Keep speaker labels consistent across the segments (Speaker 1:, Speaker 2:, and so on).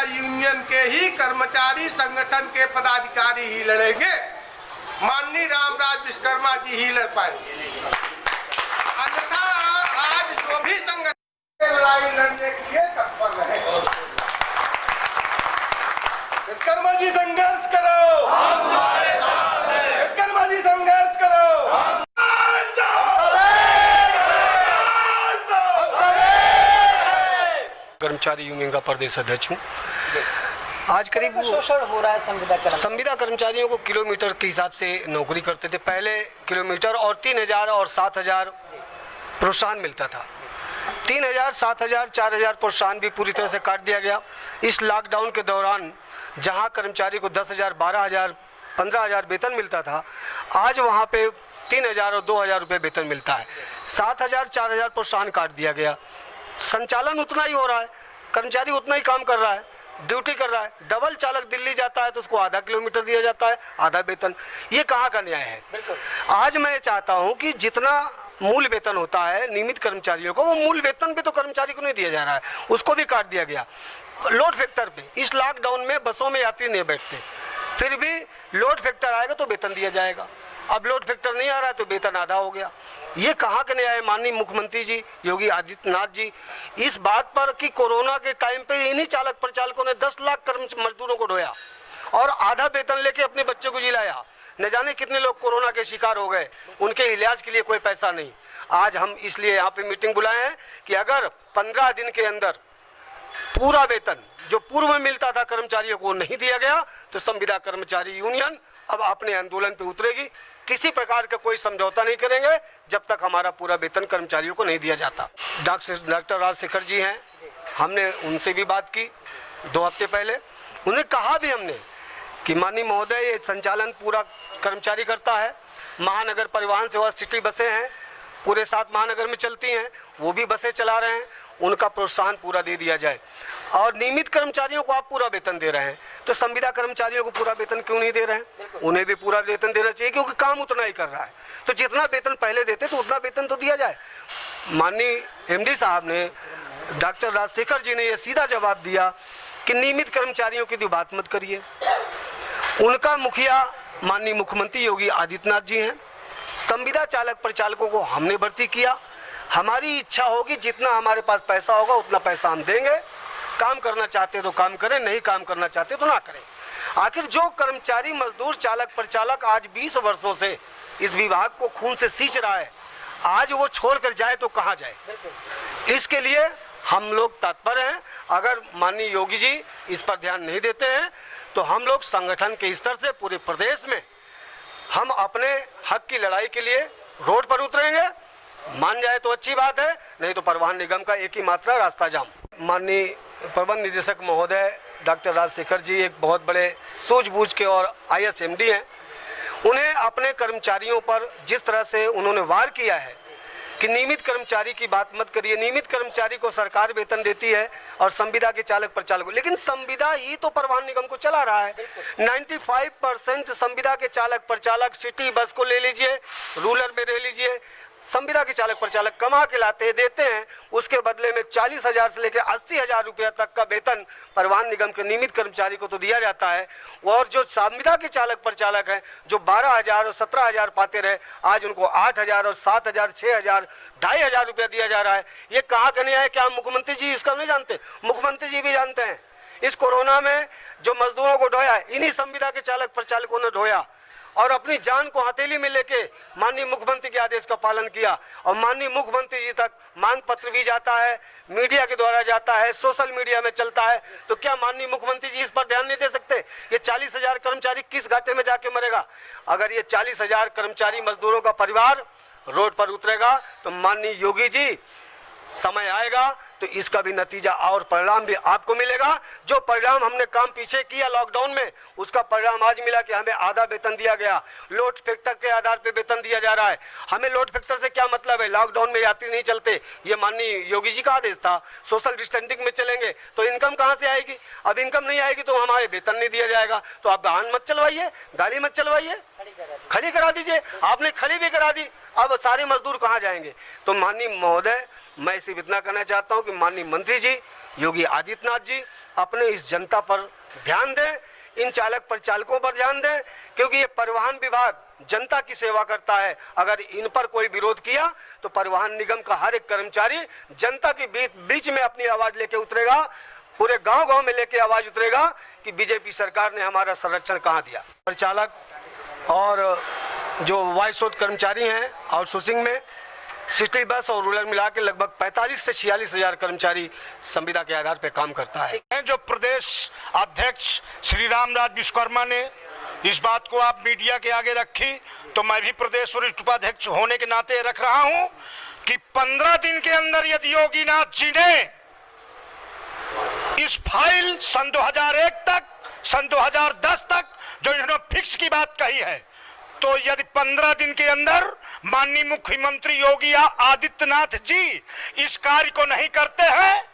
Speaker 1: Union के ही कर्मचारी संगठन के पदाधिकारी ही लड़ेंगे, माननीय रामराज विश्वकर्मा जी ही लड़ पाएंगे। अन्यथा आज जो भी संगठन लड़ाई लड़ने के लिए तत्पर रहे। विश्वकर्मा जी संघर्ष करो, हम तुम्हारे साथ हैं। विश्वकर्मा जी संघर्ष करो,
Speaker 2: कर्मचारी यूनियन का प्रदेश अध्यक्ष हूँ। आज करीब
Speaker 3: शोषण हो रहा है
Speaker 2: संविदा कर्मचारियों को किलोमीटर के हिसाब से नौकरी करते थे। पहले किलोमीटर और 3000 और 7000 प्रोत्साहन मिलता था। 3000, 7000, 4000 प्रोत्साहन भी पूरी तरह से काट दिया गया। इस लॉकडाउन के दौरान जहां कर्मचारी को 10,000, 12,000, 15,000 वेतन मिलता था, आज वहां पे 3000 और 2000 रुपये वेतन मिलता है। 7000, 4000 प्रोत्साहन काट दिया गया। संचालन उतना ही हो रहा है, कर्मचारी उतना ही काम कर रहा है, ड्यूटी कर रहा है। डबल चालक दिल्ली जाता है तो उसको आधा किलोमीटर दिया जाता है, आधा वेतन। ये कहाँ का न्याय है? आज मैं चाहता हूँ कि जितना मूल वेतन होता है नियमित कर्मचारियों को, वो मूल वेतन पे तो कर्मचारी को नहीं दिया जा रहा है, उसको भी काट दिया गया। लोड फैक्टर पे इस लॉकडाउन में बसों में यात्री नहीं बैठते, फिर भी लोड फैक्टर आएगा तो वेतन दिया जाएगा। अब लोड फैक्टर नहीं आ रहा है तो वेतन आधा हो गया। ये कहाँ का न्याय है? माननीय मुख्यमंत्री जी योगी आदित्यनाथ जी इस बात पर कि कोरोना के टाइम पे इन्हीं चालक प्रचालकों ने 10 लाख मजदूरों को ढोया और आधा वेतन लेके अपने बच्चे को जिलाया। न जाने कितने लोग कोरोना के शिकार हो गए, उनके इलाज के लिए कोई पैसा नहीं। आज हम इसलिए यहाँ पे मीटिंग बुलाए हैं कि अगर 15 दिन के अंदर पूरा वेतन जो पूर्व में मिलता था कर्मचारियों को नहीं दिया गया तो संविदा कर्मचारी यूनियन अब अपने आंदोलन पे उतरेगी। किसी प्रकार का कोई समझौता नहीं करेंगे जब तक हमारा पूरा वेतन कर्मचारियों को नहीं दिया जाता। डॉक्टर राजशेखर जी हैं, हमने उनसे भी बात की 2 हफ्ते पहले। उन्हें कहा भी हमने कि माननीय महोदय ये संचालन पूरा कर्मचारी करता है। महानगर परिवहन सेवा सिटी बसें हैं, पूरे 7 महानगर में चलती हैं, वो भी बसें चला रहे हैं, उनका प्रोत्साहन पूरा दे दिया जाए। और नियमित कर्मचारियों को आप पूरा वेतन दे रहे हैं तो संविदा कर्मचारियों को पूरा वेतन क्यों नहीं दे रहे हैं? उन्हें भी पूरा वेतन देना चाहिए क्योंकि काम उतना ही कर रहा है। तो जितना वेतन पहले देते तो उतना वेतन तो दिया जाए। माननीय एमडी साहब ने, डॉक्टर राजशेखर जी ने यह सीधा जवाब दिया कि नियमित कर्मचारियों की तो बात मत करिए। उनका मुखिया माननीय मुख्यमंत्री योगी आदित्यनाथ जी हैं। संविदा चालक प्रचालकों को हमने भर्ती किया। हमारी इच्छा होगी जितना हमारे पास पैसा होगा उतना पैसा हम देंगे। काम करना चाहते तो काम करें, नहीं काम करना चाहते तो ना करें। आखिर जो कर्मचारी मजदूर चालक प्रचालक आज 20 वर्षों से इस विभाग को खून से सींच रहा है, आज वो छोड़कर जाए तो कहाँ जाए? इसके लिए हम लोग तत्पर हैं। अगर माननीय योगी जी इस पर ध्यान नहीं देते हैं तो हम लोग संगठन के स्तर से पूरे प्रदेश में हम अपने हक की लड़ाई के लिए रोड पर उतरेंगे। मान जाए तो अच्छी बात है, नहीं तो परिवहन निगम का एक ही मात्रा रास्ता जाम। माननीय प्रबंध निदेशक महोदय डॉक्टर राजशेखर जी एक बहुत बड़े सूझबूझ के और IAS MD हैं। उन्हें अपने कर्मचारियों पर जिस तरह से उन्होंने वार किया है कि नियमित कर्मचारी की बात मत करिए। नियमित कर्मचारी को सरकार वेतन देती है और संविदा के चालक प्रचालक, लेकिन संविदा ही तो परिवहन निगम को चला रहा है। 95% संविदा के चालक प्रचालक, सिटी बस को ले लीजिए, रूरल में ले लीजिए, संविदा के चालक प्रचालक कमा के लाते देते हैं। उसके बदले में 40,000 से लेकर 80,000 रुपया तक का वेतन परिवहन निगम के नियमित कर्मचारी को तो दिया जाता है। और जो संविदा के चालक प्रचालक हैं जो 12,000 और 17,000 पाते रहे, आज उनको 8,000 और 7,000, 6,000, 2,500 रुपया दिया जा रहा है। ये कहाँ का न्याय है? क्या मुख्यमंत्री जी इसका नहीं जानते? मुख्यमंत्री जी भी जानते हैं। इस कोरोना में जो मजदूरों को ढोया इन्हीं संविदा के चालक प्रचालकों ने ढोया और अपनी जान को हथेली में लेके माननीय मुख्यमंत्री के आदेश का पालन किया। और माननीय मुख्यमंत्री जी तक मांग पत्र भी जाता है, मीडिया के द्वारा जाता है, सोशल मीडिया में चलता है। तो क्या माननीय मुख्यमंत्री जी इस पर ध्यान नहीं दे सकते? ये 40,000 कर्मचारी किस घाटे में जाके मरेगा? अगर ये 40,000 कर्मचारी मजदूरों का परिवार रोड पर उतरेगा तो माननीय योगी जी समय आएगा तो इसका भी नतीजा और परिणाम भी आपको मिलेगा। जो परिणाम हमने काम पीछे किया लॉकडाउन में, उसका परिणाम आज मिला कि हमें आधा वेतन दिया गया। लोड फैक्टर के आधार पे वेतन दिया जा रहा है। हमें लोड फैक्टर से क्या मतलब है? लॉकडाउन में यात्री नहीं चलते, ये माननीय योगी जी का आदेश था। सोशल डिस्टेंसिंग में चलेंगे तो इनकम कहाँ से आएगी? अब इनकम नहीं आएगी तो हमारे वेतन नहीं दिया जाएगा। तो आप वाहन मत चलवाइए, गाड़ी मत चलवाइए, खड़ी करा दीजिए। आपने खड़ी भी करा दी, अब सारे मजदूर कहाँ जाएंगे? तो माननीय महोदय, मैं सिर्फ इतना कहना चाहता हूं कि माननीय मंत्री जी योगी आदित्यनाथ जी अपने इस जनता पर ध्यान दें, इन चालक परिचालकों पर ध्यान दें, क्योंकि ये परिवहन विभाग जनता की सेवा करता है। अगर इन पर कोई विरोध किया तो परिवहन निगम का हर एक कर्मचारी जनता के बीच में अपनी आवाज लेके उतरेगा, पूरे गांव-गांव में लेके आवाज उतरेगा कि बीजेपी सरकार ने हमारा संरक्षण कहाँ दिया। परिचालक और जो वायु स्रोत कर्मचारी हैं आउटसोर्सिंग में, सिटी बस और रूरल मिला के लगभग 45 से 46 हजार कर्मचारी संविदा के आधार पर काम करता है।
Speaker 3: जो प्रदेश अध्यक्ष श्री रामराज विश्वकर्मा ने इस बात को आप मीडिया के आगे रखी, तो मैं भी प्रदेश वरिष्ठ उपाध्यक्ष होने के नाते रख रहा हूं कि 15 दिन के अंदर यदि योगीनाथ जी ने इस फाइल सन 2001 तक, सन 2010 तक जो इन्होंने फिक्स की बात कही है, तो यदि 15 दिन के अंदर माननीय मुख्यमंत्री योगी आदित्यनाथ जी इस कार्य को नहीं करते हैं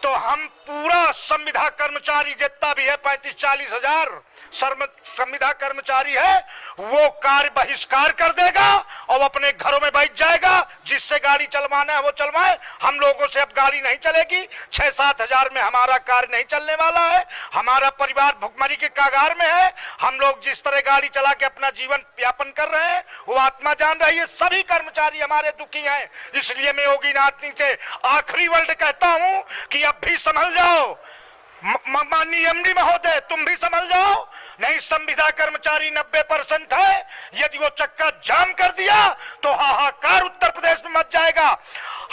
Speaker 3: तो हम पूरा संविदा कर्मचारी जितना भी है 35-40 हजार संविदा कर्मचारी है, वो कार्य बहिष्कार कर देगा और अपने घरों में बैठ जाएगा। जिससे गाड़ी चलवाना है वो चलवाए, हम लोगों से अब गाड़ी नहीं चलेगी। 6-7 हजार में हमारा कार्य नहीं चलने वाला है। हमारा परिवार भुखमरी के कागार में है। हम लोग जिस तरह गाड़ी चला के अपना जीवन यापन कर रहे हैं वो आत्मा जान रही है। सभी कर्मचारी हमारे दुखी हैं। इसलिए मैं योगीनाथ जी से आखिरी वर्ड कहता हूं कि अब भी संभल जाओ। माननीय एमडी महोदय, तुम भी समझ जाओ, नहीं संविदा कर्मचारी 90% है। यदि वो चक्का जाम कर दिया तो हाहाकार उत्तर प्रदेश में मच जाएगा।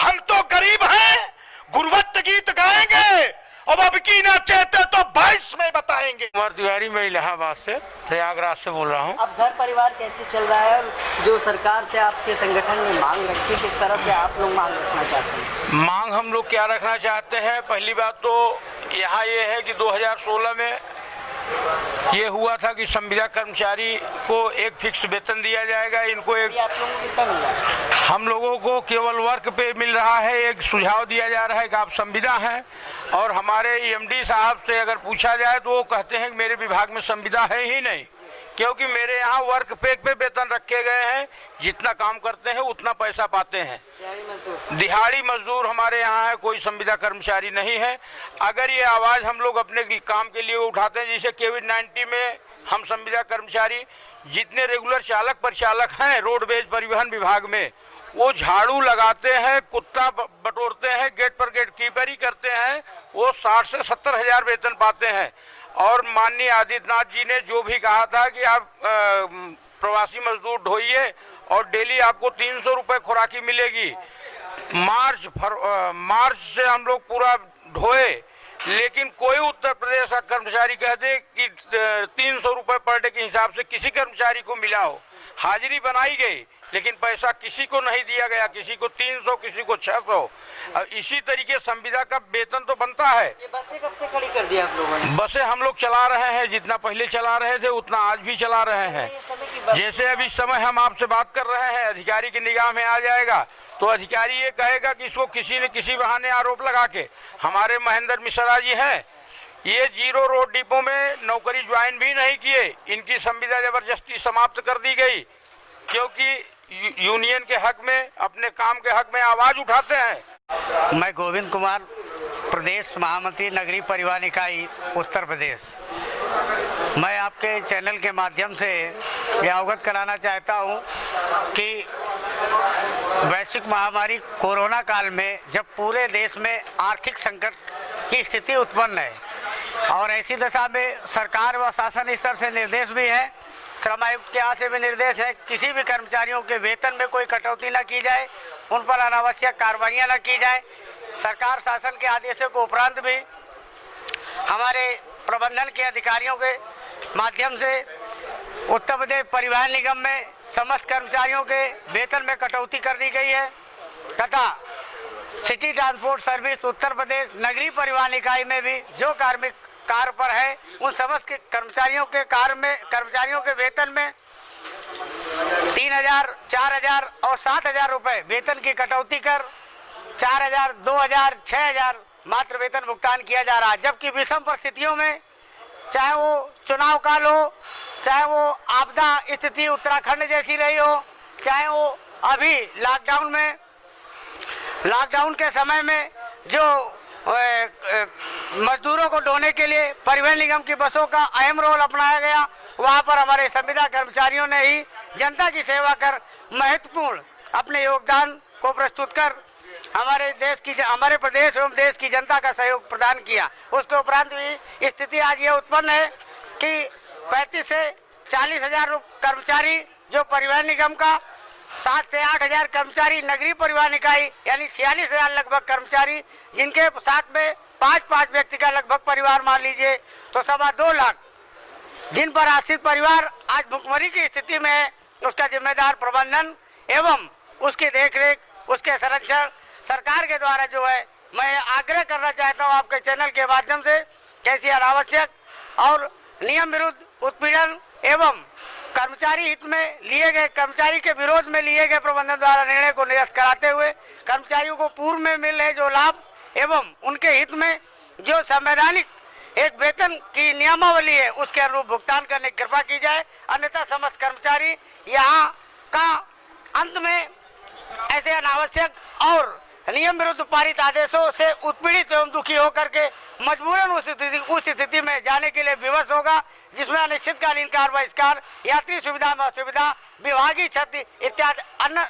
Speaker 3: हम तो गरीब हैं, गुरुवत्त गीत गाएंगे और अब की ना चाहते तो 22 में बताएंगे।
Speaker 4: कुमार तिवारी, मैं इलाहाबाद से, प्रयागराज से बोल रहा हूँ।
Speaker 5: अब घर परिवार कैसे चल रहा है और जो सरकार से आपके संगठन ने मांग रखी, किस तरह से आप लोग मांग रखना चाहते हैं?
Speaker 4: मांग हम लोग क्या रखना चाहते हैं, पहली बात तो यहाँ ये है कि 2016 में ये हुआ था कि संविदा कर्मचारी को एक फिक्स वेतन दिया जाएगा। इनको एक,
Speaker 5: आप लोगों को कितना मिल रहा है?
Speaker 4: हम लोगों को केवल वर्क पे मिल रहा है। एक सुझाव दिया जा रहा है कि आप संविदा हैं, और हमारे एमडी साहब से अगर पूछा जाए तो वो कहते हैं कि मेरे विभाग में संविदा है ही नहीं, क्योंकि मेरे यहाँ वर्क पे वेतन रखे गए हैं। जितना काम करते हैं उतना पैसा पाते हैं। दिहाड़ी मजदूर हमारे यहाँ है, कोई संविदा कर्मचारी नहीं है। अगर ये आवाज़ हम लोग अपने काम के लिए उठाते हैं, जैसे कोविड-19 में हम संविदा कर्मचारी जितने रेगुलर चालक परिचालक हैं रोडवेज परिवहन विभाग में, वो झाड़ू लगाते हैं, कुत्ता बटोरते हैं, गेट पर गेट कीपरी करते हैं, वो 60 से 70 हजार वेतन पाते हैं। और माननीय आदित्यनाथ जी ने जो भी कहा था कि आप प्रवासी मजदूर ढोइए और डेली आपको 300 रुपये खुराकी मिलेगी। मार्च से हम लोग पूरा ढोए, लेकिन कोई उत्तर प्रदेश का कर्मचारी कहते कि 300 रुपये पर डे के हिसाब से किसी कर्मचारी को मिला हो। हाजिरी बनाई गई लेकिन पैसा किसी को नहीं दिया गया, किसी को 300, किसी को 600। अब इसी तरीके संविदा का वेतन तो बनता है।
Speaker 5: ये बसें कब से खड़ी कर दिया आप लोगों ने?
Speaker 4: बसें हम लोग चला रहे हैं, जितना पहले चला रहे थे उतना आज भी चला रहे हैं। जैसे अभी समय हम आपसे बात कर रहे हैं, अधिकारी की निगाह में आ जाएगा तो अधिकारी ये कहेगा कि इसको किसी न किसी बहाने आरोप लगा के, हमारे महेंद्र मिश्रा जी हैं, ये 0 रोड डिपो में नौकरी ज्वाइन भी नहीं किए, इनकी संविदा जबरदस्ती समाप्त कर दी गई, क्योंकि यूनियन के हक में, अपने काम के हक में आवाज उठाते हैं।
Speaker 6: मैं गोविंद कुमार, प्रदेश महामंत्री नगरीय परिवहन इकाई उत्तर प्रदेश। मैं आपके चैनल के माध्यम से ये अवगत कराना चाहता हूँ कि वैश्विक महामारी कोरोना काल में जब पूरे देश में आर्थिक संकट की स्थिति उत्पन्न है और ऐसी दशा में सरकार व शासन स्तर से निर्देश भी है, श्रम आयुक्त के यहाँ से भी निर्देश है, किसी भी कर्मचारियों के वेतन में कोई कटौती न की जाए, उन पर अनावश्यक कार्रवाइयाँ न की जाए। सरकार शासन के आदेशों के उपरांत भी हमारे प्रबंधन के अधिकारियों के माध्यम से उत्तर प्रदेश परिवहन निगम में समस्त कर्मचारियों के वेतन में कटौती कर दी गई है तथा city transport service Uttar Pradesh नगरीय परिवहन इकाई में भी जो कार्मिक कार्य पर है उन समस्त के कर्मचारियों के वेतन में 3,000, 4,000 और 7,000 रुपये वेतन की कटौती कर 4,000, 2,000, 6,000 मात्र वेतन भुगतान किया जा रहा है। जबकि विषम परिस्थितियों में, चाहे वो चुनाव काल हो, चाहे वो आपदा स्थिति उत्तराखंड जैसी रही हो, चाहे वो अभी लॉकडाउन के समय में जो मजदूरों को ढोने के लिए परिवहन निगम की बसों का अहम रोल अपनाया गया। वहाँ पर हमारे संविदा कर्मचारियों ने ही जनता की सेवा कर महत्वपूर्ण अपने योगदान को प्रस्तुत कर हमारे प्रदेश एवं देश की जनता का सहयोग प्रदान किया। उसके उपरांत भी स्थिति आज ये उत्पन्न है कि 35 से 40 हजार कर्मचारी जो परिवहन निगम का, 7 से 8 हजार कर्मचारी नगरीय परिवहन इकाई यानी 46 हजार लगभग कर्मचारी, जिनके साथ में 5-5 व्यक्ति का लगभग परिवार मान लीजिए तो 2.25 लाख जिन पर आश्रित परिवार आज भुखमरी की स्थिति में है, उसका जिम्मेदार प्रबंधन एवं उसकी देखरेख, उसके संरक्षण सरकार के द्वारा जो है, मैं आग्रह करना चाहता हूं आपके चैनल के माध्यम से कैसी अनावश्यक और नियम विरुद्ध उत्पीड़न एवं कर्मचारी हित में लिए गए, कर्मचारी के विरोध में लिए गए प्रबंधन द्वारा निर्णय को निरस्त कराते हुए कर्मचारियों को पूर्व में मिल रहे जो लाभ एवं उनके हित में जो संवैधानिक एक वेतन की नियमावली है उसके अनुरूप भुगतान करने की कृपा की जाए। अन्यथा समस्त कर्मचारी यहाँ का अंत में ऐसे अनावश्यक और नियम विरुद्ध पारित आदेशों से उत्पीड़ित एवं दुखी होकर के मजबूरन उस स्थिति में जाने के लिए विवश होगा, जिसमें अनिश्चितकालीन कार बहिष्कार, यात्री सुविधा में असुविधा, विभागीय क्षति इत्यादि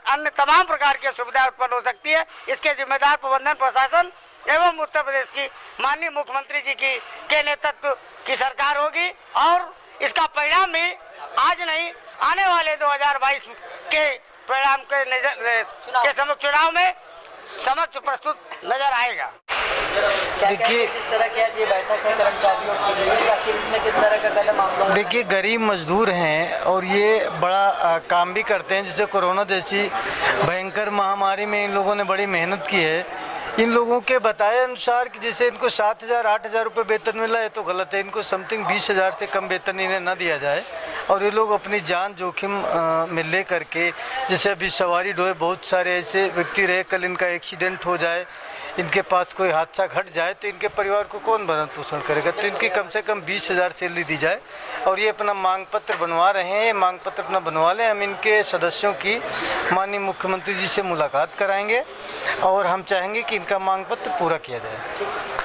Speaker 6: अन्य तमाम प्रकार की सुविधाएं उत्पन्न हो सकती है। इसके जिम्मेदार प्रबंधन प्रशासन एवं उत्तर प्रदेश की माननीय मुख्यमंत्री जी के नेतृत्व की सरकार होगी और इसका परिणाम भी आज नहीं आने वाले 2022 के परिणाम के चुनाव में समक्ष प्रस्तुत नजर आएगा।
Speaker 5: देखिए किस तरह की आज ये बैठक है कर्मचारियों के लिए, आखिर इसमें किस तरह का कदम आप लोग?
Speaker 7: देखिए गरीब मजदूर हैं और ये बड़ा काम भी करते हैं, जैसे कोरोना जैसी भयंकर महामारी में इन लोगों ने बड़ी मेहनत की है। इन लोगों के बताए अनुसार कि जैसे इनको 7,000-8,000 रुपये वेतन मिला है तो गलत है, इनको समथिंग 20,000 से कम वेतन इन्हें न दिया जाए और ये लोग अपनी जान जोखिम में ले करके, जैसे अभी सवारी ढोए बहुत सारे ऐसे व्यक्ति रहे, कल इनका एक्सीडेंट हो जाए, इनके पास कोई हादसा घट जाए तो इनके परिवार को कौन भरण पोषण करेगा। तो इनकी कम से कम 20,000 सैलरी दी जाए और ये अपना मांग पत्र बनवा रहे हैं। मांग पत्र अपना बनवा लें, हम इनके सदस्यों की माननीय मुख्यमंत्री जी से मुलाकात कराएंगे और हम चाहेंगे कि इनका मांग पत्र पूरा किया जाए।